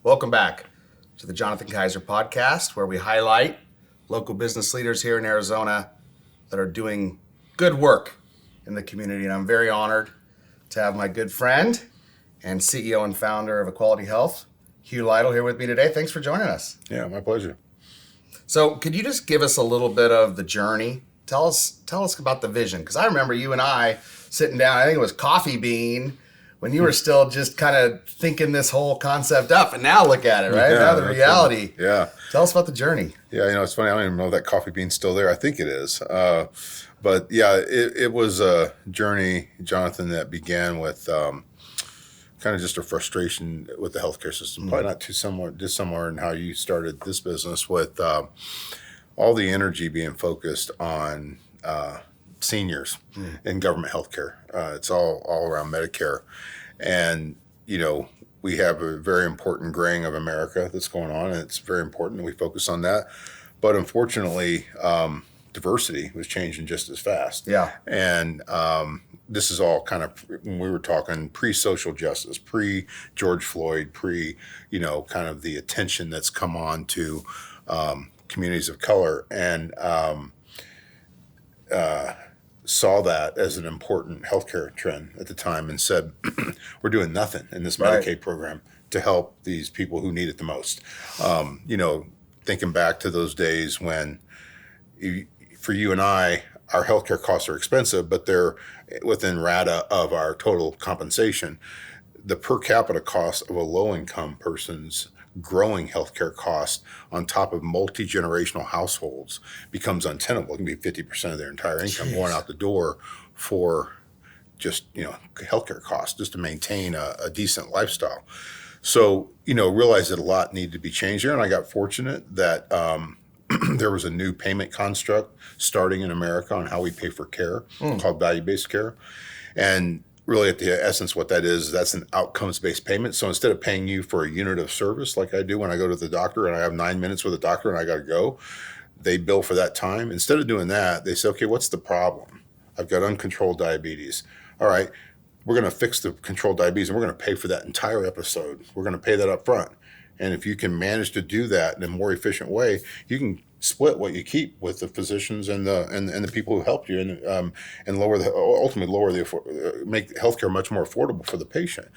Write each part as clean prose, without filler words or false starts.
Welcome back to the Jonathan Keyser podcast, where we highlight local business leaders here in Arizona that are doing good work in the community. And I'm very honored to have my good friend and CEO and founder of Equality Health, Hugh Lytle, here with me today. Thanks for joining us. Yeah, my pleasure. So could you just give us a little bit of the journey? Tell us about the vision, because I remember you and I sitting down, I think it was Coffee Bean, when you were still just kind of thinking this whole concept up, and now look at it, right? Yeah, now the reality. Yeah. Tell us about the journey. Yeah, it's funny. I don't even know if that Coffee Bean's still there. I think it is. But yeah, it was a journey, Jonathan, that began with kind of just a frustration with the healthcare system. Probably not too dissimilar in how you started this business, with all the energy being focused on seniors in government healthcare. It's all around Medicare. And, we have a very important graying of America that's going on, and it's very important, and we focus on that. But unfortunately, diversity was changing just as fast. Yeah. And this is all kind of, when we were talking pre-social justice, pre-George Floyd, kind of the attention that's come on to communities of color, and saw that as an important healthcare trend at the time, and said, we're doing nothing in this Medicaid program to help these people who need it the most. Thinking back to those days when, for you and I, our healthcare costs are expensive, but they're within rata of our total compensation. The per capita cost of a low-income person's growing healthcare cost on top of multi-generational households becomes untenable. It can be 50% of their entire income going out the door for just, healthcare costs, just to maintain a decent lifestyle. So, realized that a lot needed to be changed there. And I got fortunate that there was a new payment construct starting in America on how we pay for care called value-based care. And really, at the essence, what that is, that's an outcomes-based payment. So instead of paying you for a unit of service like I do when I go to the doctor and I have 9 minutes with the doctor and I got to go, they bill for that time. Instead of doing that, they say, okay, what's the problem? I've got uncontrolled diabetes. All right, we're going to fix the controlled diabetes, and we're going to pay for that entire episode. We're going to pay that up front. And if you can manage to do that in a more efficient way, you can split what you keep with the physicians and the people who helped you, and make healthcare much more affordable for the patient.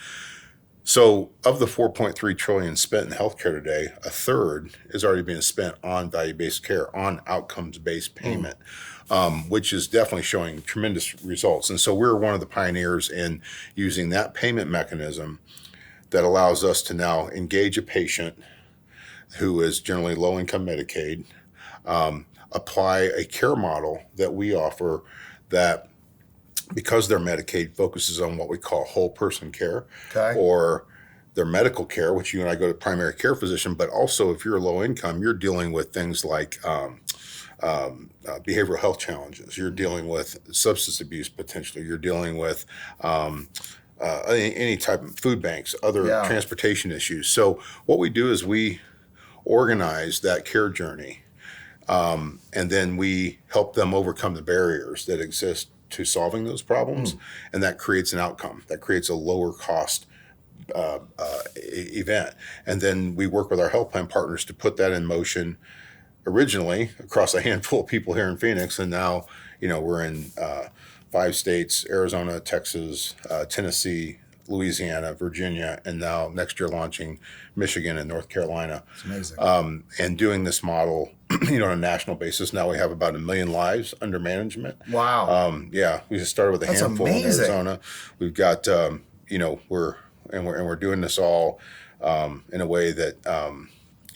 So of the $4.3 trillion spent in healthcare today, a third is already being spent on value-based care, on outcomes-based payment, which is definitely showing tremendous results. And so we're one of the pioneers in using that payment mechanism that allows us to now engage a patient who is generally low-income Medicaid, apply a care model that we offer that, because their Medicaid focuses on what we call whole person care, or their medical care, which you and I go to primary care physician, but also if you're low income, you're dealing with things like behavioral health challenges. You're dealing with substance abuse potentially. You're dealing with any type of food banks, other transportation issues. So what we do is we organize that care journey, and then we help them overcome the barriers that exist to solving those problems, and that creates an outcome. That creates a lower cost event. And then we work with our health plan partners to put that in motion, originally across a handful of people here in Phoenix, and now we're in 5 states: Arizona, Texas, Tennessee, Louisiana, Virginia, and now next year launching Michigan and North Carolina. It's amazing. And doing this model, on a national basis. Now we have about 1 million lives under management. Wow. We just started with a That's handful amazing. in Arizona. We've got, we're doing this all in a way that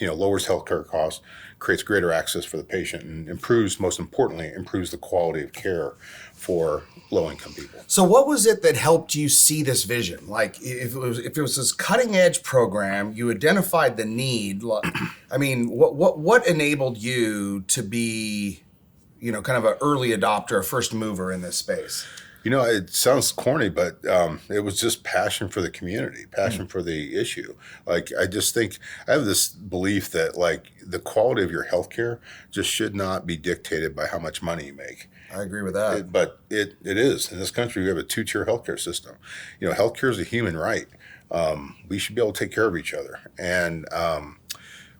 lowers healthcare costs, creates greater access for the patient, and most importantly, improves the quality of care for low-income people. So what was it that helped you see this vision? Like, if it was this cutting-edge program, you identified the need. I mean, what enabled you to be, kind of an early adopter, a first mover in this space? It sounds corny, but it was just passion for the community, passion for the issue. Like, I just think, I have this belief that, like, the quality of your healthcare just should not be dictated by how much money you make. I agree with that. But it is. In this country, we have a 2-tier healthcare system. Healthcare is a human right. we should be able to take care of each other. And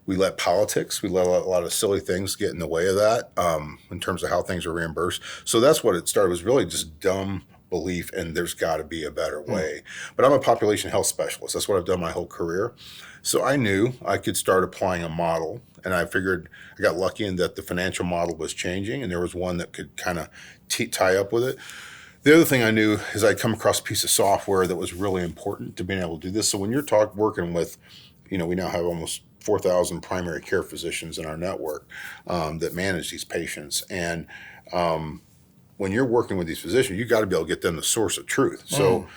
we let politics, we let a lot of silly things get in the way of that in terms of how things are reimbursed. So that's what it started, was really just dumb belief, and there's got to be a better way. But I'm a population health specialist. That's what I've done my whole career. So I knew I could start applying a model, and I figured I got lucky in that the financial model was changing, and there was one that could kind of tie up with it. The other thing I knew is I'd come across a piece of software that was really important to being able to do this. So when you're working with, we now have almost 4,000 primary care physicians in our network that manage these patients. And when you're working with these physicians, you got to be able to get them the source of truth. So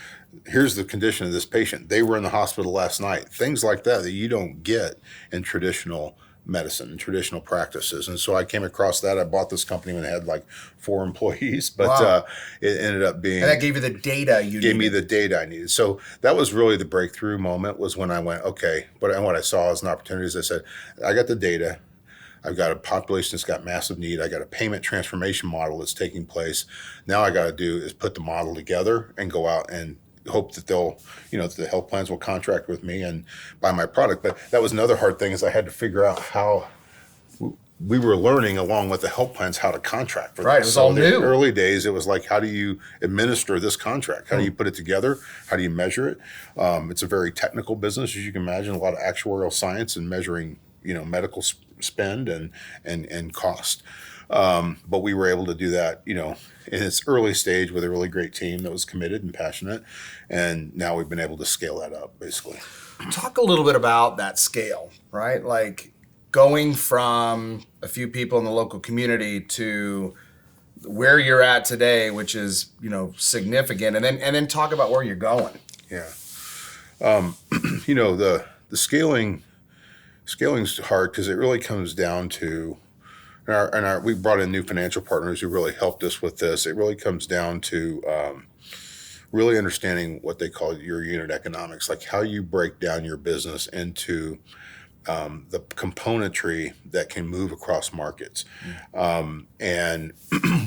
here's the condition of this patient. They were in the hospital last night. Things like that you don't get in traditional medicine and traditional practices. And so I came across that. I bought this company when it had like 4 employees, but it ended up being... And that gave you the data you needed. Gave me the data I needed. So that was really the breakthrough moment, was when I went, okay, and what I saw as an opportunity is I said, I got the data. I've got a population that's got massive need. I got a payment transformation model that's taking place. Now I got to do is put the model together and go out and hope that they'll, that the health plans will contract with me and buy my product. But that was another hard thing, is I had to figure out how we were learning along with the health plans how to contract for Right, this. it was all new. In the early days, it was like, how do you administer this contract? How do you put it together? How do you measure it? It's a very technical business, as you can imagine, a lot of actuarial science and measuring, medical spend and cost. But we were able to do that, in its early stage with a really great team that was committed and passionate. And now we've been able to scale that up, basically. Talk a little bit about that scale, right? Like going from a few people in the local community to where you're at today, which is, significant. And then talk about where you're going. Yeah. The scaling's hard because it really comes down to, we brought in new financial partners who really helped us with this. It really comes down to really understanding what they call your unit economics, like how you break down your business into the componentry that can move across markets. And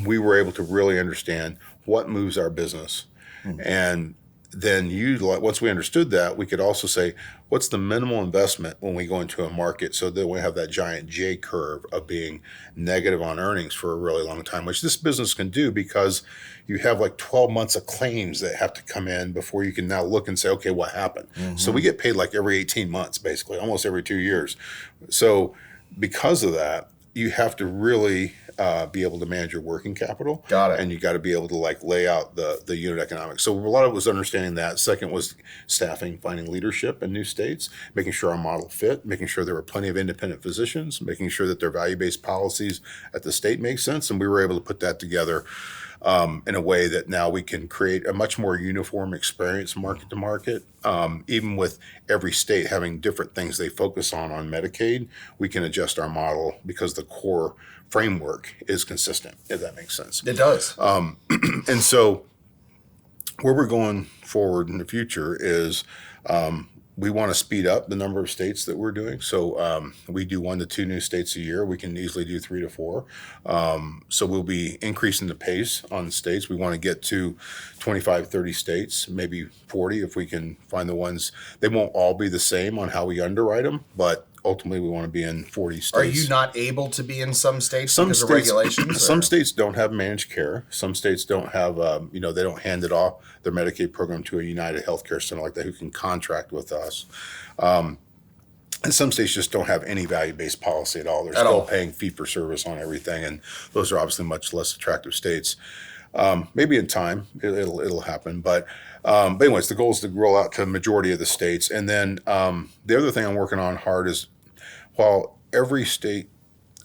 we were able to really understand what moves our business. And then once we understood that, we could also say, what's the minimal investment when we go into a market, so that we have that giant J curve of being negative on earnings for a really long time, which this business can do because you have like 12 months of claims that have to come in before you can now look and say, okay, what happened? So we get paid like every 18 months, basically, almost every 2 years. So because of that, you have to really be able to manage your working capital. Got it. And you got to be able to lay out the unit economics. So a lot of it was understanding that. Second was staffing, finding leadership in new states, making sure our model fit, making sure there were plenty of independent physicians, making sure that their value-based policies at the state make sense. And we were able to put that together in a way that now we can create a much more uniform experience market to market. Even with every state having different things they focus on Medicaid, we can adjust our model because the core framework is consistent, if that makes sense. It does. And so where we're going forward in the future is we want to speed up the number of states that we're doing. So we do 1 to 2 new states a year. We can easily do 3 to 4. So we'll be increasing the pace on states. We want to get to 25, 30 states, maybe 40 if we can find the ones. They won't all be the same on how we underwrite them, but ultimately we want to be in 40 states. Are you not able to be in some states because of regulations? Some states don't have managed care. Some states don't have, they don't hand it off, their Medicaid program, to a United Healthcare center like that who can contract with us. And some states just don't have any value-based policy at all. They're still paying fee-for-service on everything, and those are obviously much less attractive states. Maybe in time it'll happen, but anyways, the goal is to roll out to the majority of the states. And then the other thing I'm working on hard is, while every state,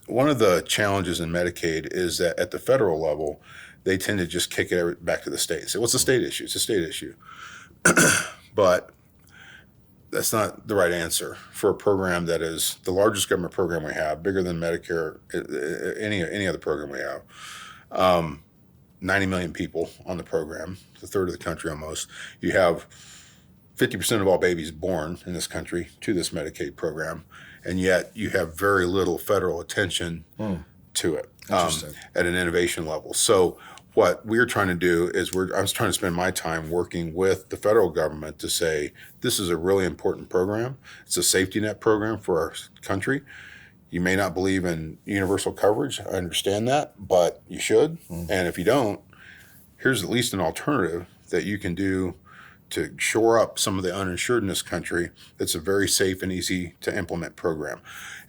one of the challenges in Medicaid is that at the federal level, they tend to just kick it back to the state. So, what's a state issue? It's a state issue. But that's not the right answer for a program that is the largest government program we have, bigger than Medicare, any other program we have. 90 million people on the program, a third of the country almost. You have 50% of all babies born in this country to this Medicaid program, and yet you have very little federal attention to it at an innovation level. So what we're trying to do is I was trying to spend my time working with the federal government to say, this is a really important program. It's a safety net program for our country. You may not believe in universal coverage. I understand that, but you should. And if you don't, here's at least an alternative that you can do to shore up some of the uninsured in this country. It's a very safe and easy to implement program.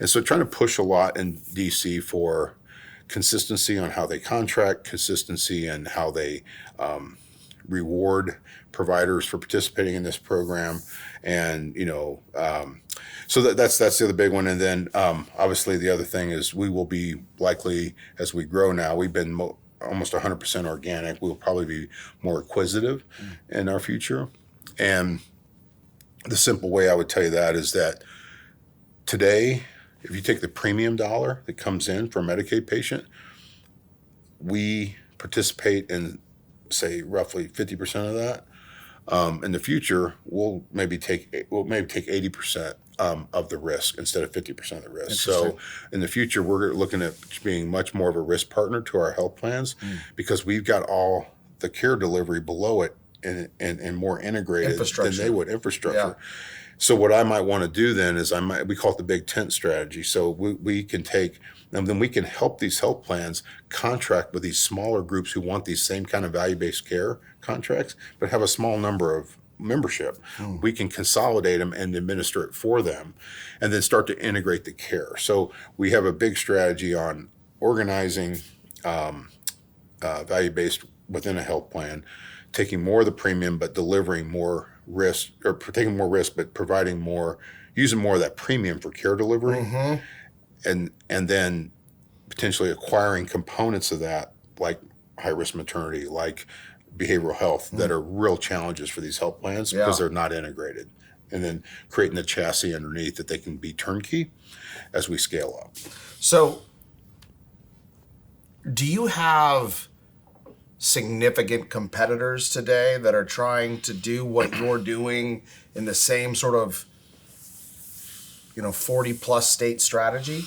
And so trying to push a lot in DC for consistency on how they contract, consistency in how they reward providers for participating in this program. And, so that's the other big one. And then obviously the other thing is we will be likely, as we grow now, we've been almost 100% organic. We'll probably be more acquisitive in our future. And the simple way I would tell you that is that today, if you take the premium dollar that comes in for a Medicaid patient, we participate in, say, roughly 50% of that. In the future, we'll maybe take 80% of the risk instead of 50% of the risk. So in the future, we're looking at being much more of a risk partner to our health plans because we've got all the care delivery below it and more integrated than they would infrastructure. Yeah. So what I might want to do then is we call it the big tent strategy. So we can take, and then we can help these health plans contract with these smaller groups who want these same kind of value-based care contracts, but have a small number of membership. We can consolidate them and administer it for them and then start to integrate the care. So we have a big strategy on organizing value-based within a health plan, taking more of the premium, but delivering more risk, or taking more risk, but providing more, using more of that premium for care delivery, and then potentially acquiring components of that, like high-risk maternity, like behavioral health, that are real challenges for these health plans because they're not integrated, and then creating the chassis underneath that they can be turnkey as we scale up. So do you have significant competitors today that are trying to do what you're doing in the same sort of 40 plus state strategy?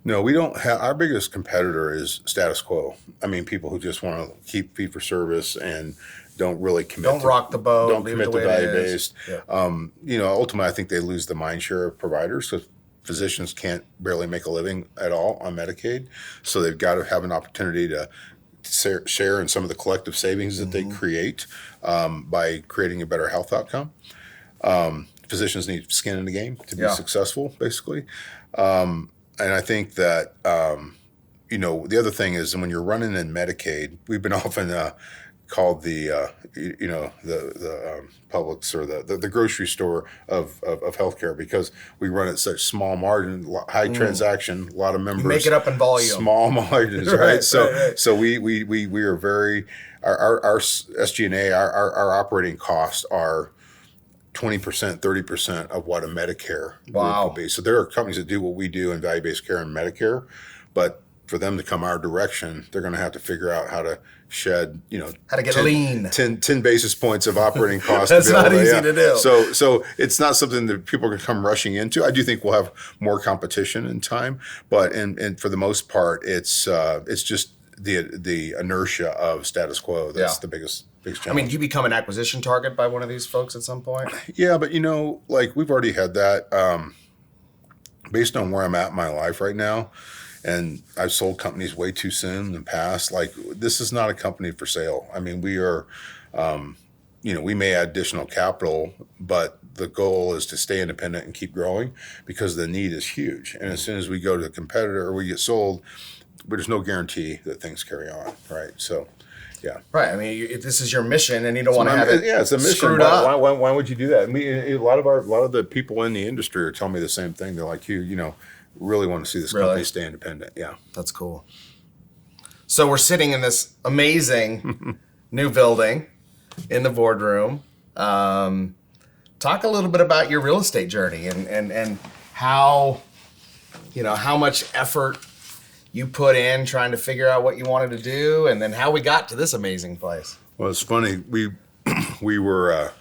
No, we don't have. Our biggest competitor is status quo. I mean, people who just want to keep fee for service and don't really commit. Don't rock the boat. Don't commit to value based. Yeah. Ultimately, I think they lose the mind share of providers. So physicians can't barely make a living at all on Medicaid. So they've got to have an opportunity to share in some of the collective savings that they create by creating a better health outcome. Physicians need skin in the game to be successful, basically. And I think that, the other thing is, when you're running in Medicaid, we've been often called the Publix or the grocery store of healthcare because we run at such small margin, high transaction, a lot of members. You make it up in volume. Small margins, right? So we are very, our SG&A, our operating costs are 20%, 30% of what a Medicare group will be. So there are companies that do what we do in value-based care and Medicare, but for them to come our direction, they're going to have to figure out how to shed, how to get lean. 10 basis points of operating costs. That's not easy to do. So it's not something that people can come rushing into. I do think we'll have more competition in time, but and for the most part, it's just the inertia of status quo. That's the biggest challenge. I mean, do you become an acquisition target by one of these folks at some point? Yeah, but we've already had that. Based on where I'm at in my life right now, and I've sold companies way too soon in the past. This is not a company for sale. I mean, we are, we may add additional capital, but the goal is to stay independent and keep growing because the need is huge. And as soon as we go to a competitor or we get sold, there's no guarantee that things carry on, right? So, yeah. Right. I mean, this is your mission, and you don't want to have it it's a mission. Screwed up. Why would you do that? I mean, a lot of the people in the industry are telling me the same thing. They're like, really want to see this company stay independent. Yeah. That's cool. So we're sitting in this amazing new building in the boardroom. Talk a little bit about your real estate journey and how, how much effort you put in trying to figure out what you wanted to do, and then how we got to this amazing place. Well, it's funny. We were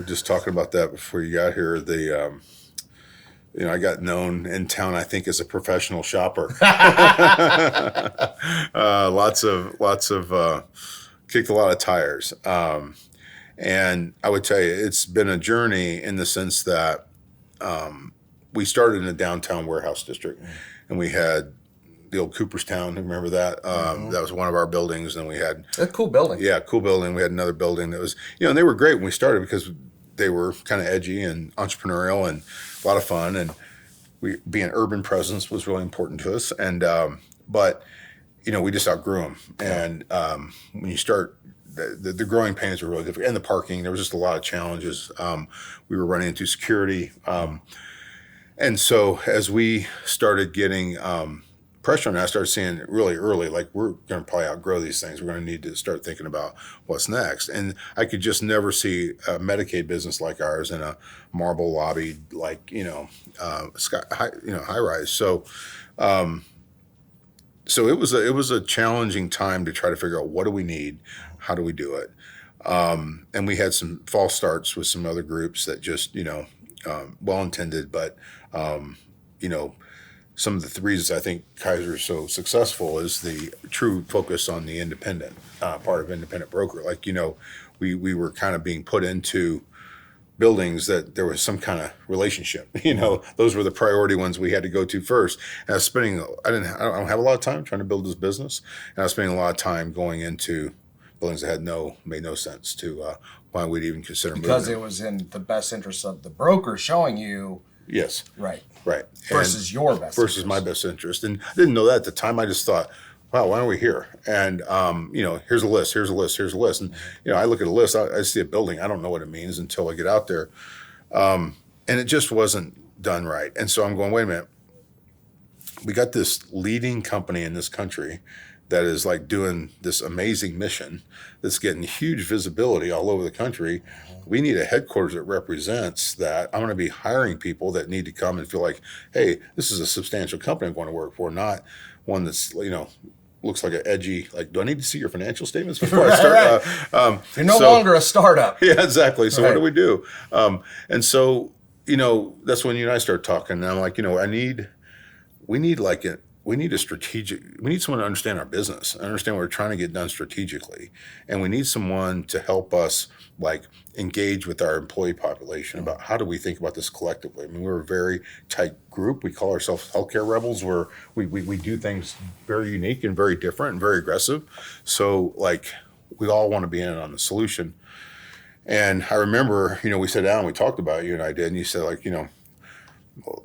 just talking about that before you got here. I got known in town, I think, as a professional shopper. Lots of kicked a lot of tires. And I would tell you, it's been a journey in the sense that we started in the downtown warehouse district, and we had the old Cooperstown. Remember that? That was one of our buildings, and we had a cool building. Yeah, cool building. We had another building that was, and they were great when we started because they were kind of edgy and entrepreneurial and a lot of fun, and being urban presence was really important to us. And but we just outgrew them, and when you start. The growing pains were really difficult, and the parking. There was just a lot of challenges. We were running into security, and so as we started getting pressure on that, I started seeing really early, like we're going to probably outgrow these things. We're going to need to start thinking about what's next. And I could just never see a Medicaid business like ours in a marble lobby, like high rise. So. So it was a challenging time to try to figure out what do we need, how do we do it, and we had some false starts with some other groups that just well intended, but some of the reasons I think Keyser is so successful is the true focus on the independent part of independent broker. Like we were kind of being put into buildings that there was some kind of relationship. Those were the priority ones we had to go to first. And I don't have a lot of time trying to build this business, and I was spending a lot of time going into buildings that made no sense to why we'd even consider moving. Because it was in the best interest of the broker showing you. Yes. Right. Versus your best versus interest. My best interest. And I didn't know that at the time. I just thought, wow, why are we here? And, here's a list. And, I look at a list, I see a building. I don't know what it means until I get out there. And it just wasn't done right. And so I'm going, wait a minute. We got this leading company in this country that is like doing this amazing mission that's getting huge visibility all over the country. We need a headquarters that represents that. I'm going to be hiring people that need to come and feel like, hey, this is a substantial company I'm going to work for, not one that's, looks like an edgy, like, do I need to see your financial statements before I start? Right. You're no longer a startup. Yeah, exactly. So what do we do? And so, that's when you and I start talking. And I'm like, we need someone to understand our business, understand what we're trying to get done strategically. And we need someone to help us like engage with our employee population about how do we think about this collectively. I mean, we're a very tight group. We call ourselves healthcare rebels, where we do things very unique and very different and very aggressive. So like we all want to be in on the solution. And I remember, we sat down and we talked about it, you and I did, and you said like,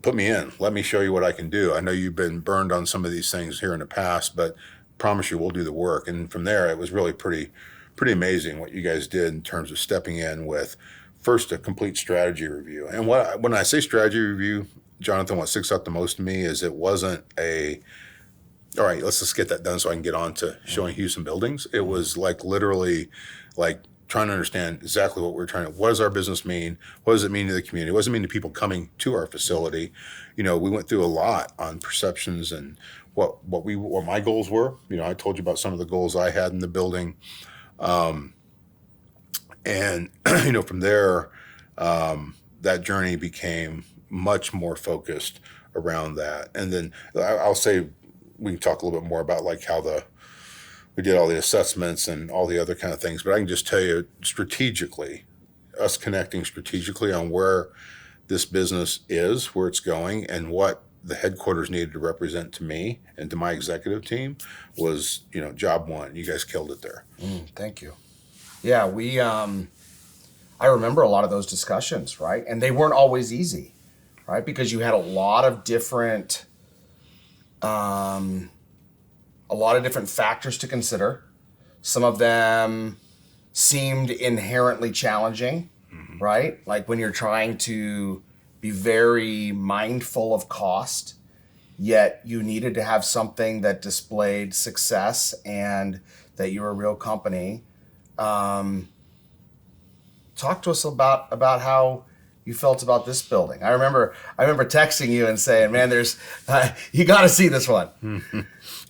put me in. Let me show you what I can do. I know you've been burned on some of these things here in the past, but promise you we'll do the work. And from there, it was really pretty amazing what you guys did in terms of stepping in with first a complete strategy review. And when I say strategy review, Jonathan, what sticks out the most to me is it wasn't all right, let's just get that done so I can get on to showing you some buildings. It was like literally like trying to understand exactly what does our business mean? What does it mean to the community? What does it mean to people coming to our facility? We went through a lot on perceptions and what my goals were. I told you about some of the goals I had in the building. And, from there, that journey became much more focused around that. And then I'll say, we can talk a little bit more about like how we did all the assessments and all the other kind of things, but I can just tell you strategically, us connecting strategically on where this business is, where it's going, and what the headquarters needed to represent to me and to my executive team was, job one. You guys killed it there. Thank you. Yeah, I remember a lot of those discussions, right? And they weren't always easy, right? Because you had a lot of different factors to consider. Some of them seemed inherently challenging, right? Like when you're trying to be very mindful of cost, yet you needed to have something that displayed success and that you're a real company. Talk to us about how you felt about this building. I remember texting you and saying, "Man, there's you got to see this one." Mm-hmm.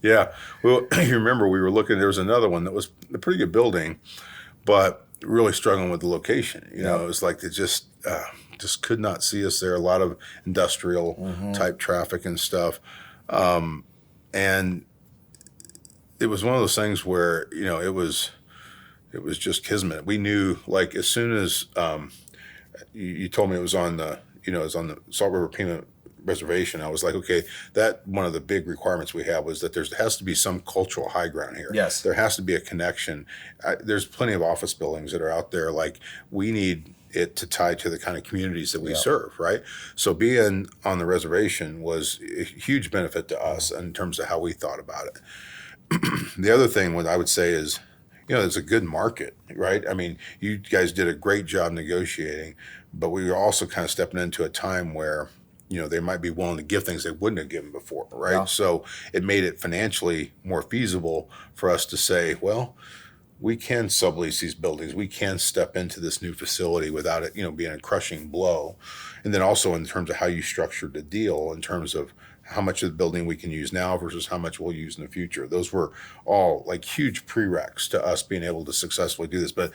Yeah. Well, you remember we were looking. There was another one that was a pretty good building, but really struggling with the location. It was like it just just could not see us there. A lot of industrial type traffic and stuff. And it was one of those things where, it was just kismet. We knew, like, as soon as you told me it was on the, it was on the Salt River Peanut Reservation, I was like, okay, that one of the big requirements we have was that there has to be some cultural high ground here. Yes. There has to be a connection. There's plenty of office buildings that are out there. Like, we need it to tie to the kind of communities that we serve, right? So being on the reservation was a huge benefit to us in terms of how we thought about it. The other thing, what I would say is, it's a good market, right? I mean, you guys did a great job negotiating, but we were also kind of stepping into a time where, they might be willing to give things they wouldn't have given before, right? Yeah. So it made it financially more feasible for us to say, well, we can sublease these buildings. We can step into this new facility without it, being a crushing blow. And then also in terms of how you structured the deal, in terms of how much of the building we can use now versus how much we'll use in the future. Those were all like huge prereqs to us being able to successfully do this. But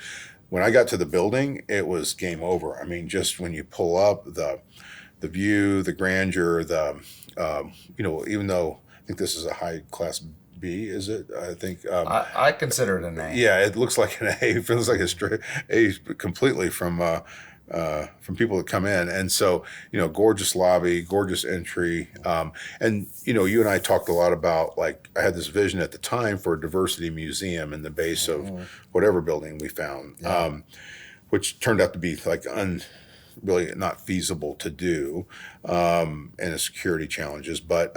when I got to the building, it was game over. I mean, just when you pull up, the view, the grandeur, even though I think this is a high class B, is it? I think I consider it an A. Yeah, it looks like an A. It feels like a straight A completely from people that come in. And so, gorgeous lobby, gorgeous entry. And, you and I talked a lot about, like, I had this vision at the time for a diversity museum in the base of whatever building we found, which turned out to be like really not feasible to do, and the security challenges. But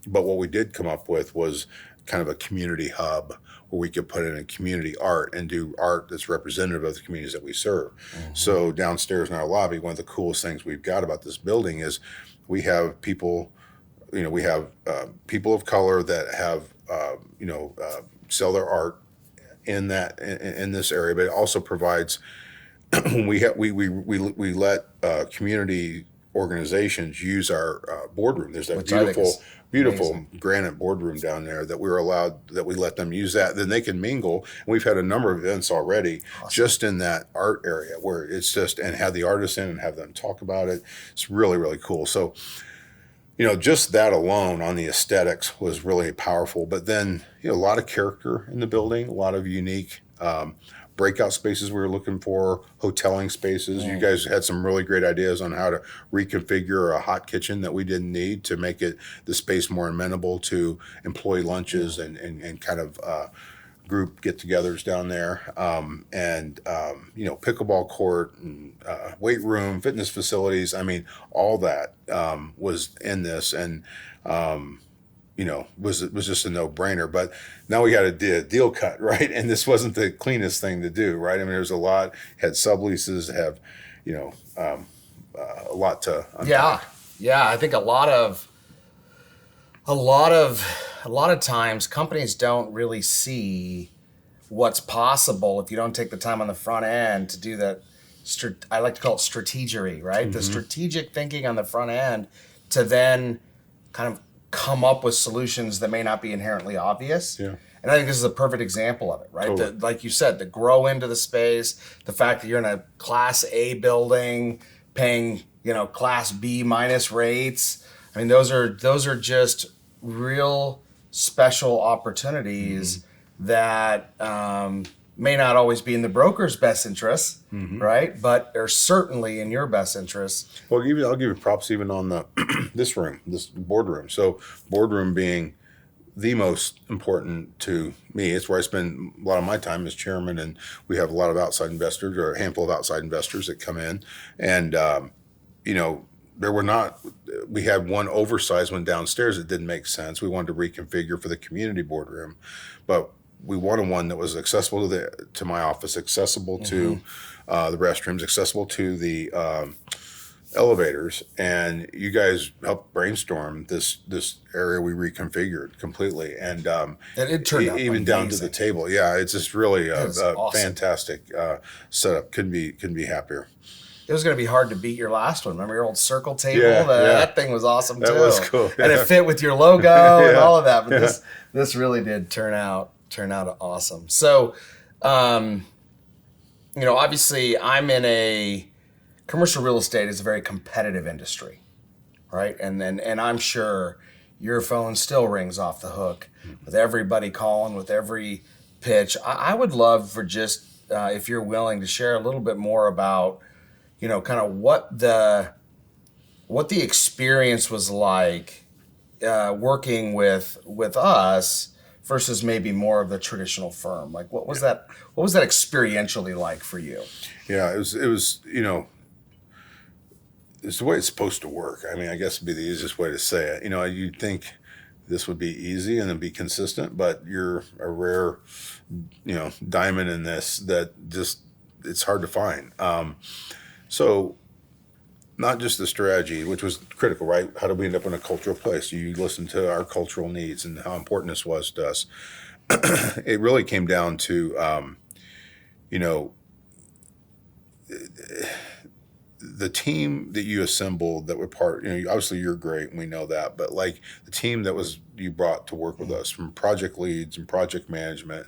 what we did come up with was kind of a community hub where we could put in a community art and do art that's representative of the communities that we serve. So downstairs in our lobby, one of the coolest things we've got about this building is we have people, people of color that have, sell their art in this area, but it also provides we let community organizations use our boardroom. There's that beautiful granite boardroom down there that we let them use that. Then they can mingle. And we've had a number of events already just in that art area where it's just, and have the artists in and have them talk about it. It's really, really cool. So, just that alone on the aesthetics was really powerful. But then, a lot of character in the building, a lot of unique breakout spaces we were looking for, hoteling spaces. You guys had some really great ideas on how to reconfigure a hot kitchen that we didn't need to make it the space more amenable to employee lunches and kind of group get-togethers down there. Pickleball court and weight room, fitness facilities. I mean, all that was in this, and was just a no-brainer. But now we got a deal cut, right? And this wasn't the cleanest thing to do, right? I mean, there's a lot, had subleases, have, a lot to unpack. Yeah. I think a lot of times companies don't really see what's possible if you don't take the time on the front end to do that. I like to call it strategery, right? The strategic thinking on the front end to then kind of come up with solutions that may not be inherently obvious. Yeah. And I think this is a perfect example of it, right? Totally. Like you said, the grow into the space, the fact that you're in a Class A building paying, Class B minus rates. I mean, those are just real special opportunities that may not always be in the broker's best interest, right? But are certainly in your best interest. Well, I'll give you props even on the this boardroom. So boardroom being the most important to me. It's where I spend a lot of my time as chairman, and we have a lot of outside investors, or a handful of outside investors that come in. And, we had one oversized one downstairs that didn't make sense. We wanted to reconfigure for the community boardroom, but we wanted one that was accessible to my office, accessible to the restrooms, accessible to the elevators. And you guys helped brainstorm this area we reconfigured completely, and it turned out even down to the table. Yeah, it's just really a awesome. Fantastic setup. Couldn't be happier. It was going to be hard to beat your last one. Remember your old circle table? That thing was awesome too. That was cool. And it fit with your logo and all of that. But this really did turn out awesome. So, obviously I'm in a commercial real estate is a very competitive industry, right? And I'm sure your phone still rings off the hook with everybody calling, with every pitch. I would love for just if you're willing to share a little bit more about, kind of what the experience was like working with us versus maybe more of the traditional firm. Like, what was that? What was that experientially like for you? Yeah, it was it's the way it's supposed to work. I mean, I guess would be the easiest way to say it. You'd think this would be easy and then be consistent, but you're a rare, diamond in this that just it's hard to find. So not just the strategy, which was critical, right? How did we end up in a cultural place? You listen to our cultural needs and how important this was to us. It really came down to, the team that you assembled that were part, obviously you're great and we know that, but like the team that was you brought to work with us, from project leads and project management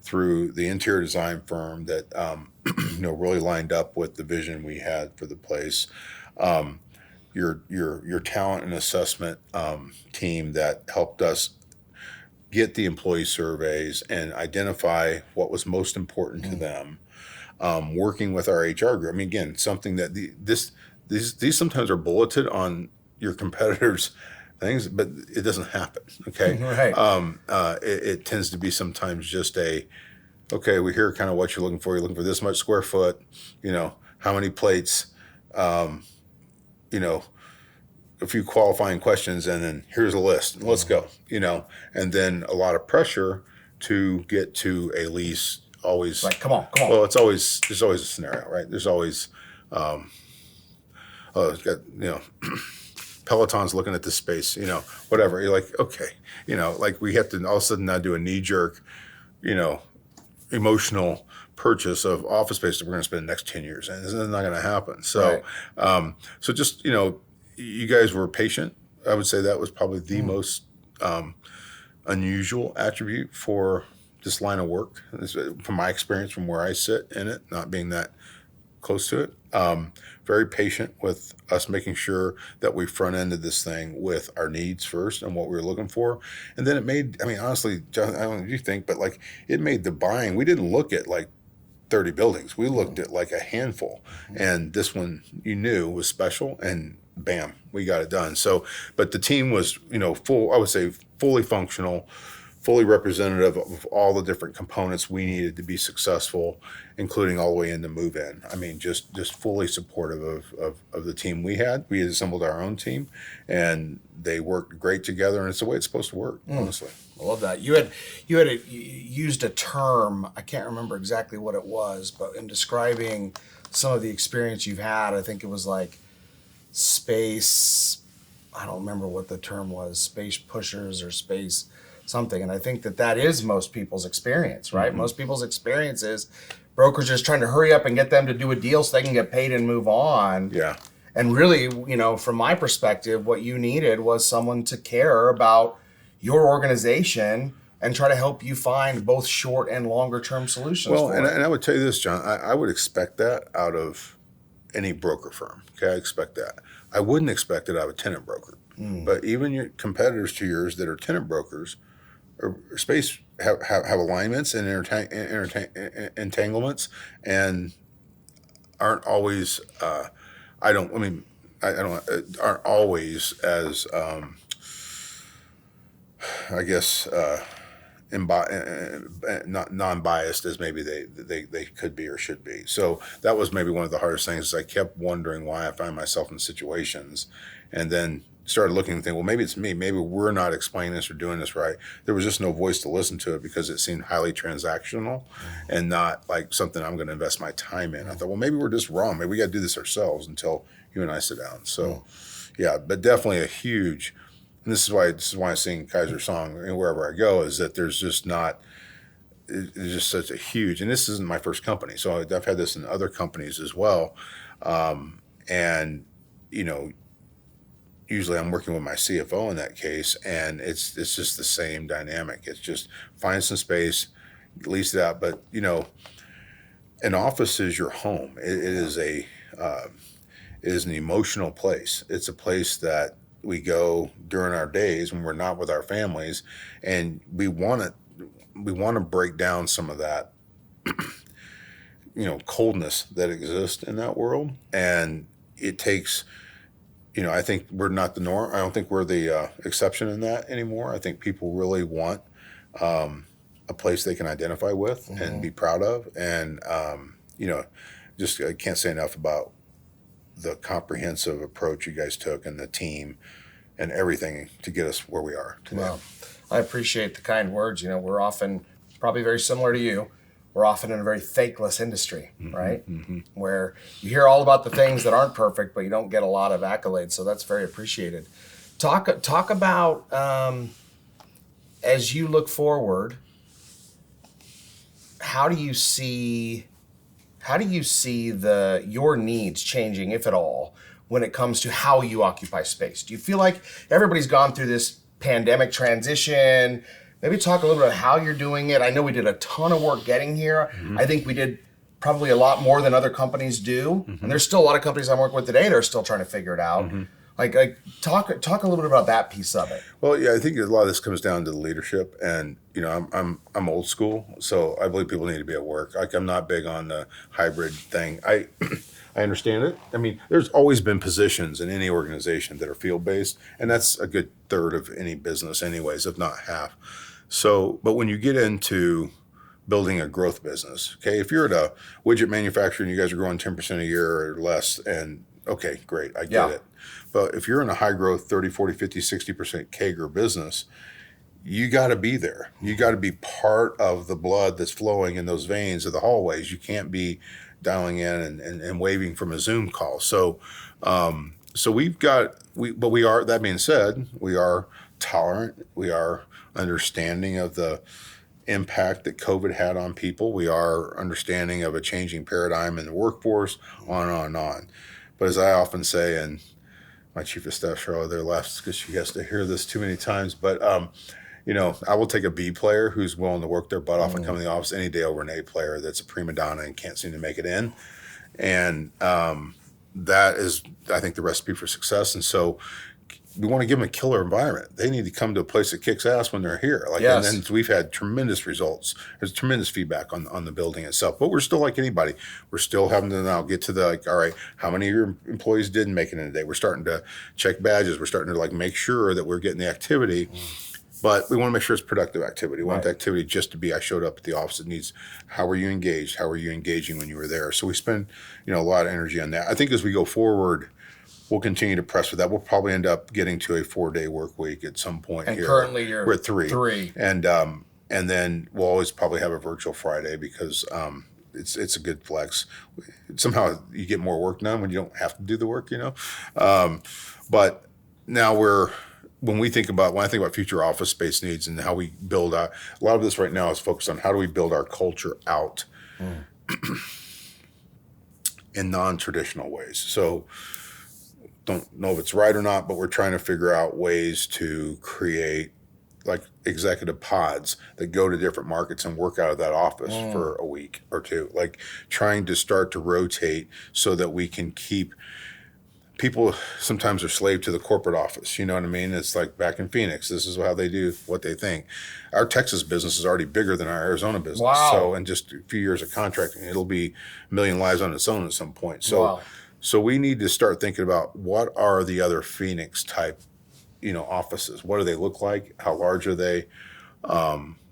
through the interior design firm that, really lined up with the vision we had for the place. Your talent and assessment team that helped us get the employee surveys and identify what was most important to them. Working with our HR group. I mean, again, something that these sometimes are bulleted on your competitors' things, but it doesn't happen. Okay, Right. It tends to be sometimes just okay, we hear kind of what you're looking for. You're looking for this much square foot. How many plates. A few qualifying questions, and then here's a list. Let's go. And then a lot of pressure to get to a lease. Always Like, come on. Well, there's always a scenario, right? There's always, it's got, Peloton's looking at this space, whatever. You're like, okay, like we have to all of a sudden now do a knee jerk, emotional purchase of office space that we're going to spend the next 10 years. And it's not going to happen. So, Right. So just, you guys were patient. I would say that was probably the most unusual attribute for this line of work, from my experience, from where I sit in it, not being that close to it. Very patient with us, making sure that we front-ended this thing with our needs first and what we were looking for. And then honestly, John, I don't know what you think, but like it made the buying, we didn't look at like 30 buildings. We looked at like a handful. And this one you knew was special, and bam, we got it done. So, but the team was, I would say fully functional, fully representative of all the different components we needed to be successful, including all the way into move-in. I mean, just fully supportive of the team we had. We had assembled our own team, and they worked great together, and it's the way it's supposed to work, honestly. I love that. You used a term, I can't remember exactly what it was, but in describing some of the experience you've had, I think it was like space, I don't remember what the term was, space pushers or space something. And I think that is most people's experience, right? Mm-hmm. Most people's experience is brokers just trying to hurry up and get them to do a deal so they can get paid and move on. Yeah. And really, from my perspective, what you needed was someone to care about your organization and try to help you find both short and longer term solutions. Well, and I would tell you this, John, I would expect that out of any broker firm. Okay, I expect that. I wouldn't expect it out of a tenant broker. But even your competitors to yours that are tenant brokers or space have alignments and entanglements, and aren't always aren't always as not non-biased as maybe they could be or should be. So that was maybe one of the hardest things. Is I kept wondering why I find myself in situations, and then started looking and thinking, well, maybe it's me. Maybe we're not explaining this or doing this right. There was just no voice to listen to it because it seemed highly transactional and not like something I'm going to invest my time in. I thought, well, maybe we're just wrong. Maybe we got to do this ourselves until you and I sit down. So, yeah, but definitely a huge. And this is why I sing Keyser song and wherever I go, is that there's just such a huge, and this isn't my first company. So I've had this in other companies as well. And, usually I'm working with my CFO in that case, and it's just the same dynamic. It's just find some space, lease it out. But, an office is your home. It is a is an emotional place. It's a place that we go during our days when we're not with our families, and we want to break down some of that, coldness that exists in that world. And it takes, I think we're not the norm. I don't think we're the exception in that anymore. I think people really want a place they can identify with and be proud of. And, just I can't say enough about the comprehensive approach you guys took and the team and everything to get us where we are today. Well, I appreciate the kind words. We're often probably very similar to you. We're often in a very thankless industry, right? Where you hear all about the things that aren't perfect, but you don't get a lot of accolades. So that's very appreciated. Talk about as you look forward, how do you see your needs changing, if at all, when it comes to how you occupy space? Do you feel like everybody's gone through this pandemic transition? Maybe talk a little bit about how you're doing it. I know we did a ton of work getting here. I think we did probably a lot more than other companies do. And there's still a lot of companies I'm working with today that are still trying to figure it out. Like talk a little bit about that piece of it. Well, yeah, I think a lot of this comes down to the leadership, and I'm old school, so I believe people need to be at work. Like, I'm not big on the hybrid thing. I understand it. I mean, there's always been positions in any organization that are field based, and that's a good third of any business, anyways, if not half. So, but when you get into building a growth business, okay, if you're at a widget manufacturer and you guys are growing 10% a year or less, and okay, great, I get it. But if you're in a high growth 30, 40, 50, 60% CAGR business, you got to be there. You got to be part of the blood that's flowing in those veins of the hallways. You can't be dialing in and waving from a Zoom call. So, that being said, we are tolerant. We are understanding of the impact that COVID had on people. We are understanding of a changing paradigm in the workforce, on and on and on. But as I often say, and my chief of staff, Charlotte, there laughs because she has to hear this too many times, but I will take a B player who's willing to work their butt off and come to the office any day over an A player that's a prima donna and can't seem to make it in. And that is, I think, the recipe for success. And so we want to give them a killer environment. They need to come to a place that kicks ass when they're here. And then we've had tremendous results. There's tremendous feedback on the building itself. But we're still like anybody. We're still having to now get to the, all right, how many of your employees didn't make it in a day? We're starting to check badges. We're starting to make sure that we're getting the activity. But we want to make sure it's productive activity. We want the activity just to be, I showed up at the office. It needs, how are you engaged? How are you engaging when you were there? So we spend, a lot of energy on that. I think as we go forward, we'll continue to press with that. We'll probably end up getting to a 4-day work week at some point. And here. Currently we're at three. And then we'll always probably have a virtual Friday because it's a good flex. Somehow you get more work done when you don't have to do the work, But now when I think about future office space needs and how we build out, a lot of this right now is focused on how do we build our culture out in non-traditional ways. So don't know if it's right or not, but we're trying to figure out ways to create executive pods that go to different markets and work out of that office for a week or two, trying to start to rotate so that we can keep people. Sometimes are slave to the corporate office. You know what I mean? It's like back in Phoenix, this is how they do what they think. Our Texas business is already bigger than our Arizona business. Wow. So in just a few years of contracting, it'll be a million lives on its own at some point. So, So we need to start thinking about what are the other Phoenix type, offices. What do they look like? How large are they?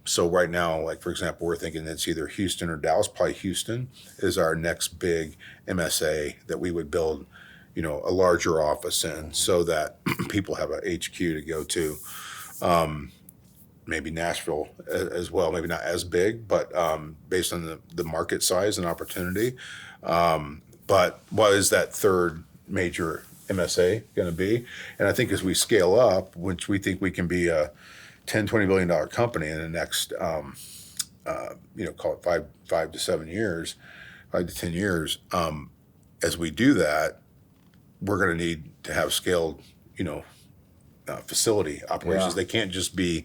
So right now, for example, we're thinking it's either Houston or Dallas. Probably Houston is our next big MSA that we would build, a larger office in so that people have a HQ to go to. Maybe Nashville as well, maybe not as big, but based on the market size and opportunity. But what is that third major MSA going to be? And I think as we scale up, which we think we can be a $10-20 billion company in the next, call it 5 to 7 years, 5 to 10 years. As we do that, we're going to need to have scaled, facility operations. They can't just be,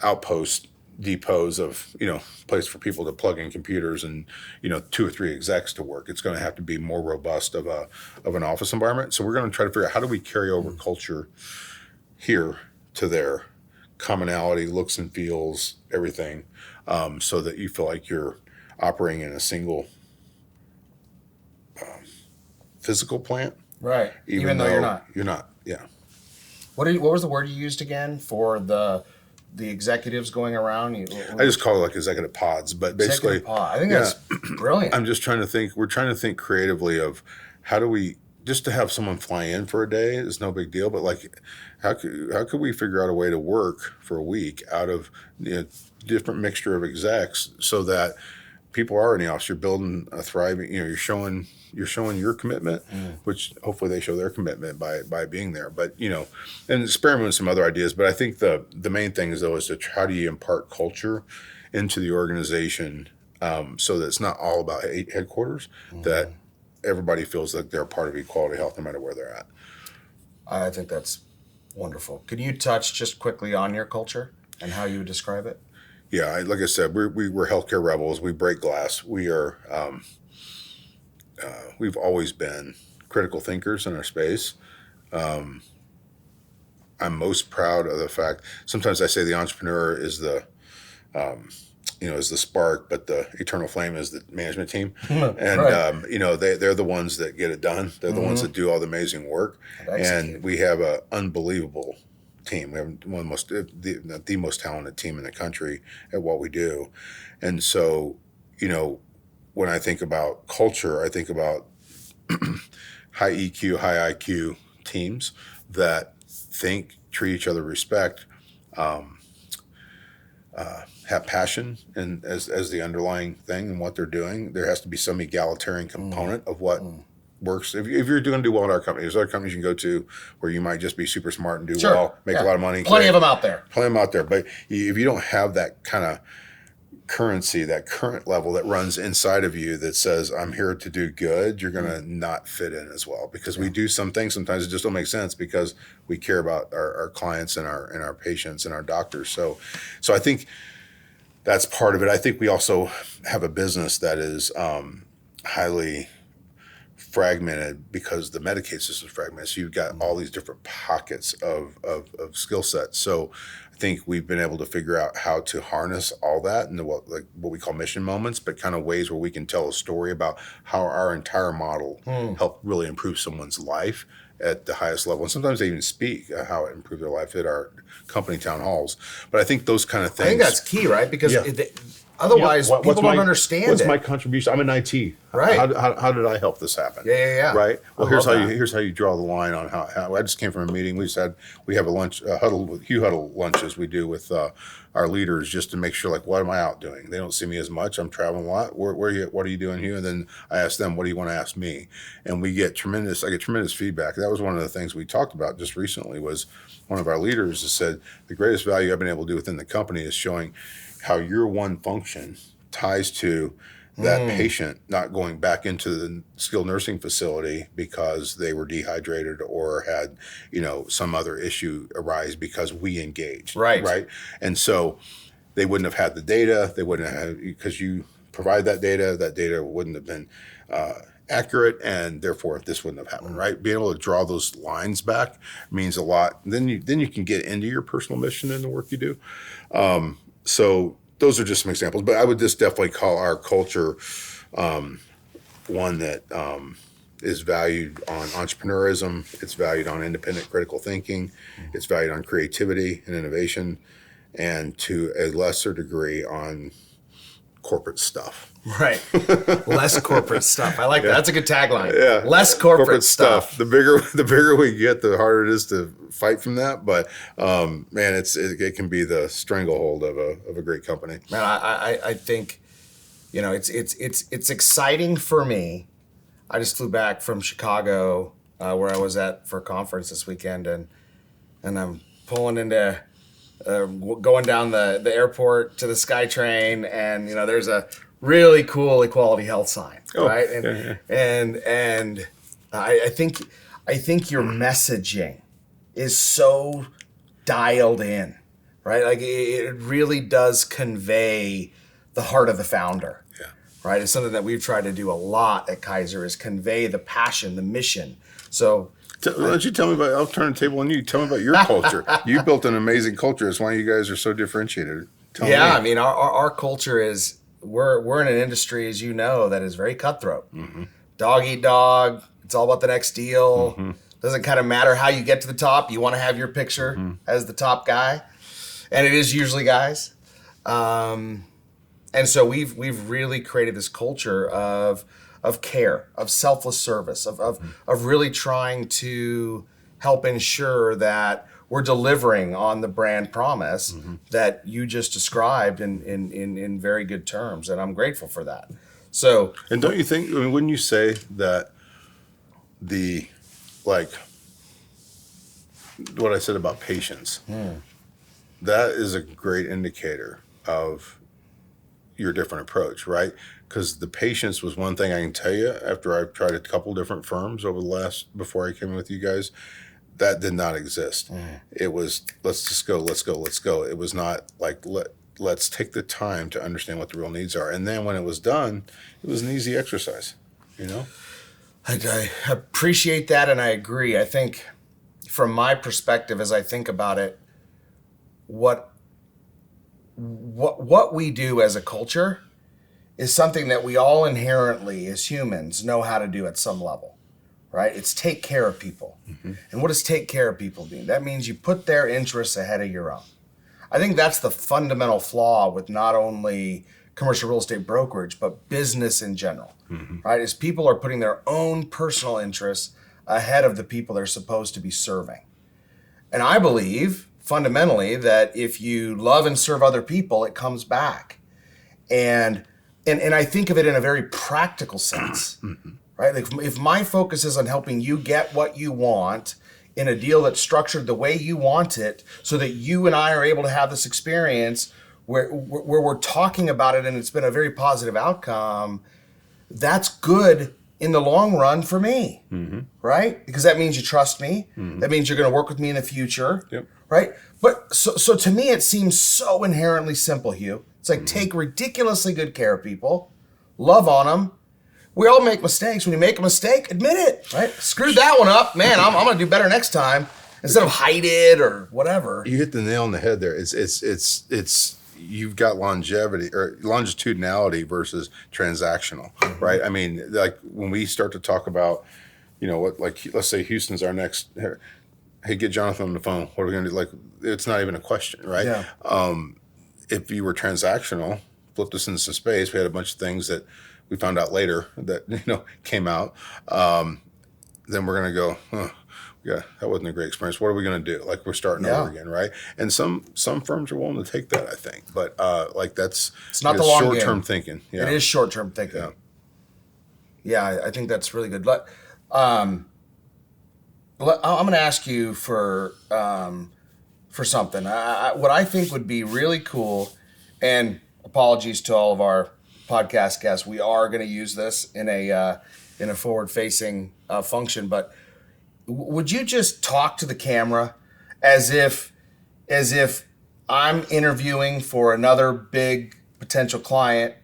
outposts depots of, place for people to plug in computers and, 2 or 3 execs to work. It's going to have to be more robust of an office environment. So we're going to try to figure out how do we carry over culture here to there, commonality, looks and feels, everything, so that you feel like you're operating in a single physical plant. Right. Even though you're not. You're not. Yeah. What was the word you used again for the executives going around? I just call it like executive pods, but basically, pod. I think that's brilliant. I'm just trying to think. We're trying to think creatively of how do we, just to have someone fly in for a day is no big deal, but like, how could we figure out a way to work for a week out of different mixture of execs so that people are in the office, you're building a thriving, you're showing your commitment, which hopefully they show their commitment by being there. But, and experiment with some other ideas. But I think the main thing is, though, is how do you impart culture into the organization so that it's not all about headquarters, that everybody feels like they're a part of equality health no matter where they're at. I think that's wonderful. Could you touch just quickly on your culture and how you would describe it? Yeah, like I said, we're healthcare rebels. We break glass. We are, we've always been critical thinkers in our space. I'm most proud of the fact, sometimes I say the entrepreneur is the, is the spark, but the eternal flame is the management team. And, right. They're the ones that get it done. They're the ones that do all the amazing work. And we have an unbelievable team. We have one of the most talented team in the country at what we do. And so, when I think about culture, I think about high EQ, high IQ teams that treat each other with respect, have passion and as the underlying thing in what they're doing. There has to be some egalitarian component of what works. If you're going to do well in our company, there's other companies you can go to where you might just be super smart and do well, make a lot of money. Plenty of them out there. But if you don't have that kind of currency, that current level that runs inside of you that says, I'm here to do good, you're going to not fit in as well, because we do some things sometimes that just don't make sense because we care about our clients and our patients and our doctors. So I think that's part of it. I think we also have a business that is highly fragmented because the Medicaid system is fragmented. So you've got all these different pockets of skill sets. So I think we've been able to figure out how to harness all that into what we call mission moments, but kind of ways where we can tell a story about how our entire model helped really improve someone's life at the highest level. And sometimes they even speak how it improved their life at our company town halls. But I think those kind of things. I think that's key, right? Because otherwise, people don't understand what's my contribution? I'm in IT. Right. How did I help this happen? Yeah. Right. Well, here's how you draw the line on how. I just came from a meeting. We have a lunch huddle, Hugh Huddle lunches we do with our leaders just to make sure, what am I out doing? They don't see me as much. I'm traveling a lot. What are you doing, Hugh? And then I ask them, what do you want to ask me? And I get tremendous feedback. That was one of the things we talked about just recently. Was one of our leaders has said the greatest value I've been able to do within the company is showing how your one function ties to that patient not going back into the skilled nursing facility because they were dehydrated or had, some other issue arise because we engaged. Right. And so they wouldn't have had the data. They wouldn't have, because you provide that data wouldn't have been accurate, and therefore this wouldn't have happened. Right. Being able to draw those lines back means a lot. Then you can get into your personal mission in the work you do. So those are just some examples, but I would just definitely call our culture one that is valued on entrepreneurism. It's valued on independent critical thinking. It's valued on creativity and innovation, and to a lesser degree on corporate stuff. Right. Less corporate stuff. I like that. That's a good tagline. Yeah. Less corporate stuff. The bigger we get, the harder it is to fight from that. But man, it can be the stranglehold of a great company. Man, I think, it's exciting for me. I just flew back from Chicago, where I was at for a conference this weekend, and I'm pulling into going down the airport to the SkyTrain, and there's a really cool equality health sign, right? And I think your messaging is so dialed in right? Like it really does convey the heart of the founder. Yeah. Right? It's something that we've tried to do a lot at Keyser is convey the passion, the mission. So Why don't you tell me about, I'll turn the table on you. Tell me about your culture. You built an amazing culture. That's why you guys are so differentiated. Tell me. I mean, our culture is, we're in an industry, as you know, that is very cutthroat. Dog eat dog. It's all about the next deal. Doesn't kind of matter how you get to the top. You want to have your picture as the top guy. And it is usually guys. And so we've really created this culture of care, of selfless service, of really trying to help ensure that we're delivering on the brand promise that you just described in very good terms, and I'm grateful for that. So, and don't you think? I mean, wouldn't you say that the what I said about patience, that is a great indicator of your different approach, right? Because the patience was one thing I can tell you after I've tried a couple different firms before I came in with you guys, that did not exist. It was, let's just go, let's go, let's go. It was not like, let's take the time to understand what the real needs are. And then when it was done, it was an easy exercise, you know? I appreciate that, and I agree. I think from my perspective, as I think about it, what we do as a culture is something that we all inherently, as humans, know how to do at some level, right? It's take care of people. And what does take care of people mean? That means you put their interests ahead of your own. I think that's the fundamental flaw with not only commercial real estate brokerage, but business in general, right? Is people are putting their own personal interests ahead of the people they're supposed to be serving. And I believe fundamentally that if you love and serve other people, it comes back. And I think of it in a very practical sense, right? Like if my focus is on helping you get what you want in a deal that's structured the way you want it, so that you and I are able to have this experience where we're talking about it and it's been a very positive outcome, that's good in the long run for me, right? Because that means you trust me. That means you're going to work with me in the future, right? But so to me, it seems so inherently simple, Hugh. It's like take ridiculously good care of people, love on them. We all make mistakes. When you make a mistake, admit it, right? Screwed that one up, man. I'm going to do better next time instead of hide it or whatever. You hit the nail on the head there. It's you've got longevity or longitudinality versus transactional, right? I mean, like when we start to talk about, you know, what, like let's say Houston's our next. Hey, get Jonathan on the phone. What are we going to do? Like, it's not even a question, right? Yeah. If you were transactional, flip this into space. We had a bunch of things that we found out later that came out. Then we're going to go, yeah, that wasn't a great experience. What are we going to do? Like we're starting over again, right? And some firms are willing to take that, I think. But it's not the long game. Short-term thinking. Yeah. It is short-term thinking. Yeah, I think that's really good. I'm going to ask you for something. What I think would be really cool, and apologies to all of our podcast guests, we are going to use this in a forward-facing function, but would you just talk to the camera as if I'm interviewing for another big potential client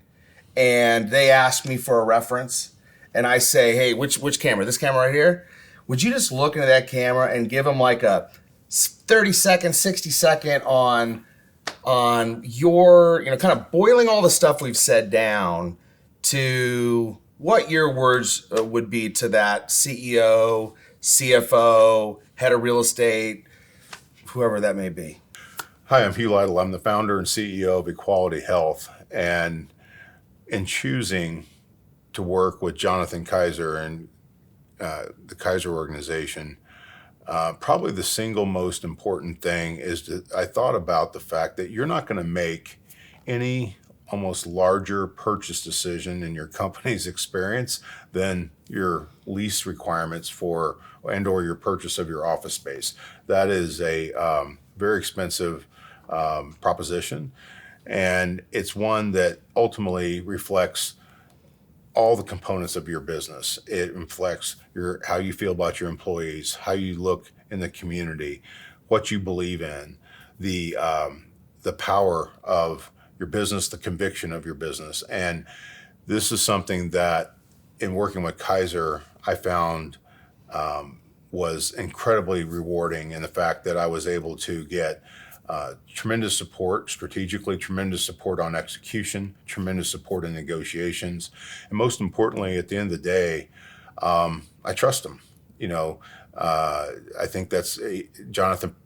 and they ask me for a reference and I say, hey, which camera? This camera right here? Would you just look into that camera and give them like a 30-second, 60-second on your, kind of boiling all the stuff we've said down to what your words would be to that CEO, CFO, head of real estate, whoever that may be? Hi, I'm Hugh Lytle. I'm the founder and CEO of Equality Health. And in choosing to work with Jonathan Keyser and the Keyser organization, probably the single most important thing is that I thought about the fact that you're not going to make any almost larger purchase decision in your company's experience than your lease requirements for and/or your purchase of your office space. That is a very expensive proposition, and it's one that ultimately reflects all the components of your business. It reflects how you feel about your employees, how you look in the community, what you believe in, the the power of your business, the conviction of your business. And this is something that in working with Keyser, I found was incredibly rewarding in the fact that I was able to get tremendous support strategically, tremendous support on execution, tremendous support in negotiations. And most importantly, at the end of the day, I trust them. I think Jonathan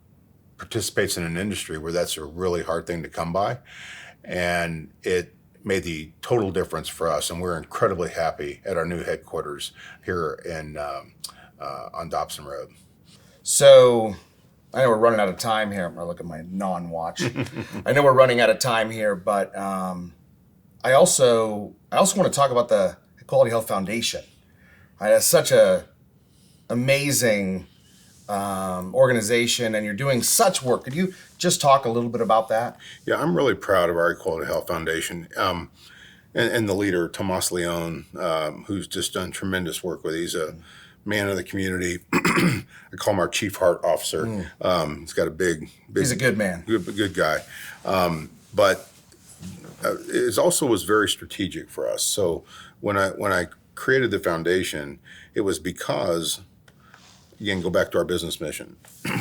participates in an industry where that's a really hard thing to come by. And it made the total difference for us. And we're incredibly happy at our new headquarters here on Dobson Road. So I know we're running out of time here. I'm going to look at my non-watch. I know we're running out of time here, but I also want to talk about the Quality Health Foundation. It's such a amazing organization, and you're doing such work. Could you just talk a little bit about that? Yeah, I'm really proud of our Equality Health Foundation and the leader, Tomas Leon, who's just done tremendous work with. He's a man of the community. I call him our chief heart officer. He's got a big. He's a good man. Good guy. But it also was very strategic for us. So when I created the foundation, it was because, again, go back to our business mission.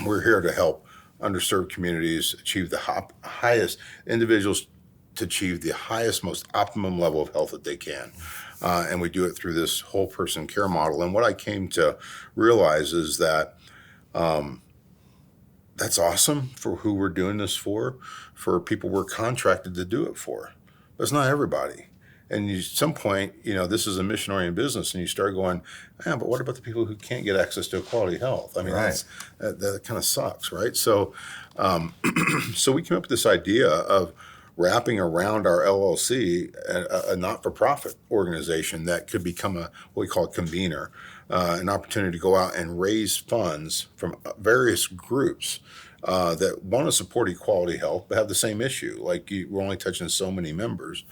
We're here to help underserved communities achieve the highest individuals to achieve the highest, most optimum level of health that they can. And we do it through this whole person care model. And what I came to realize is that that's awesome for who we're doing this for people we're contracted to do it for. But it's not everybody. And at some point, this is a mission-oriented business, and you start going, but what about the people who can't get access to quality health? I mean, right. that kind of sucks, right? So, so we came up with this idea of wrapping around our LLC a not-for-profit organization that could become what we call a convener, an opportunity to go out and raise funds from various groups that want to support equality health but have the same issue. Like we're only touching so many members.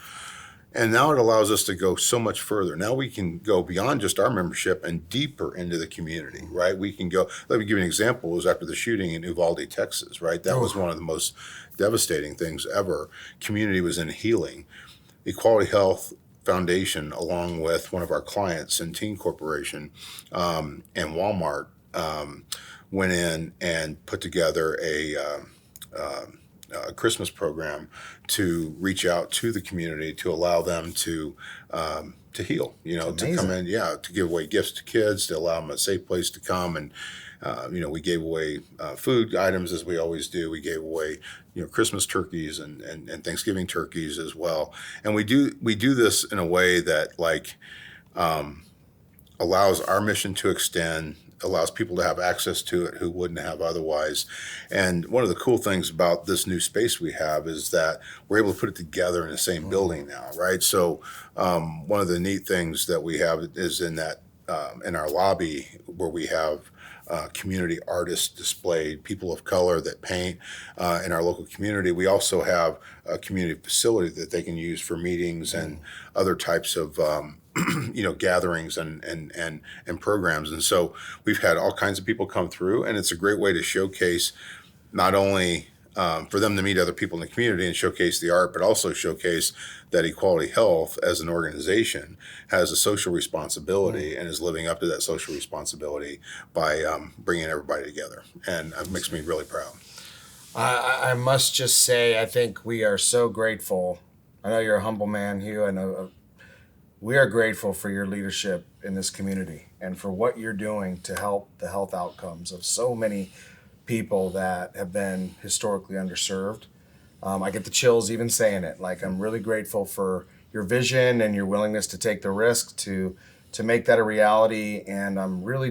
And now it allows us to go so much further. Now we can go beyond just our membership and deeper into the community, right? We can go, let me give you an example. It was after the shooting in Uvalde, Texas, right? That was one of the most devastating things ever. Community was in healing. Equality Health Foundation, along with one of our clients, Centene Corporation, and Walmart, went in and put together a Christmas program to reach out to the community to allow them to heal, to come in, to give away gifts to kids, to allow them a safe place to come. And, we gave away food items as we always do. We gave away, Christmas turkeys and Thanksgiving turkeys as well. And we do this in a way that allows our mission to extend, allows people to have access to it who wouldn't have otherwise. And one of the cool things about this new space we have is that we're able to put it together in the same building now, right? So one of the neat things that we have is in our lobby where we have community artists displayed, people of color that paint in our local community. We also have a community facility that they can use for meetings and other types of gatherings and programs. And so we've had all kinds of people come through, and it's a great way to showcase not only for them to meet other people in the community and showcase the art, but also showcase that Equality Health as an organization has a social responsibility and is living up to that social responsibility by bringing everybody together. And it makes me really proud. I must just say, I think we are so grateful. I know you're a humble man, Hugh. I know we are grateful for your leadership in this community and for what you're doing to help the health outcomes of so many people that have been historically underserved. I get the chills even saying it. I'm really grateful for your vision and your willingness to take the risk to make that a reality. And I'm really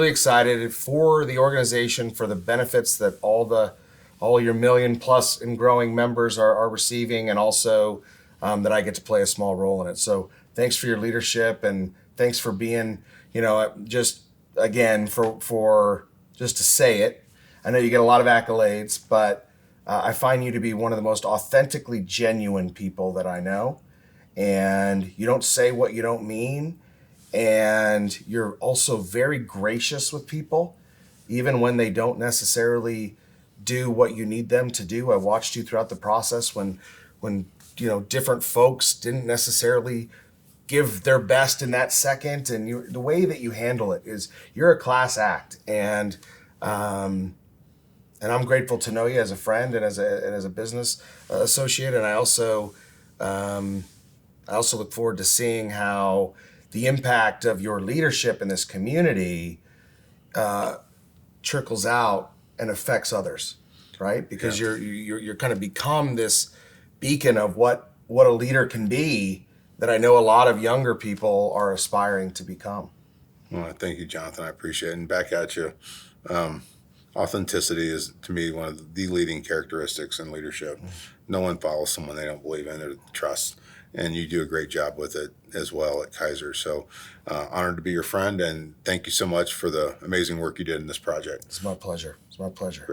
excited for the organization, for the benefits that all your million plus and growing members are receiving, and also that I get to play a small role in it. So thanks for your leadership, and thanks for being, just again, for just to say it. I know you get a lot of accolades, but I find you to be one of the most authentically genuine people that I know. And you don't say what you don't mean. And you're also very gracious with people, even when they don't necessarily do what you need them to do. I watched you throughout the process when different folks didn't necessarily give their best in that second, and the way that you handle it is you're a class act, and I'm grateful to know you as a friend and as a business associate, and I also look forward to seeing how the impact of your leadership in this community trickles out and affects others, right? Because you're kind of become this beacon of what a leader can be that I know a lot of younger people are aspiring to become. Well, thank you, Jonathan. I appreciate it. And back at you. Authenticity is, to me, one of the leading characteristics in leadership. No one follows someone they don't believe in or trust. And you do a great job with it as well at Keyser. So honored to be your friend, and thank you so much for the amazing work you did in this project. It's my pleasure. It's my pleasure. Great.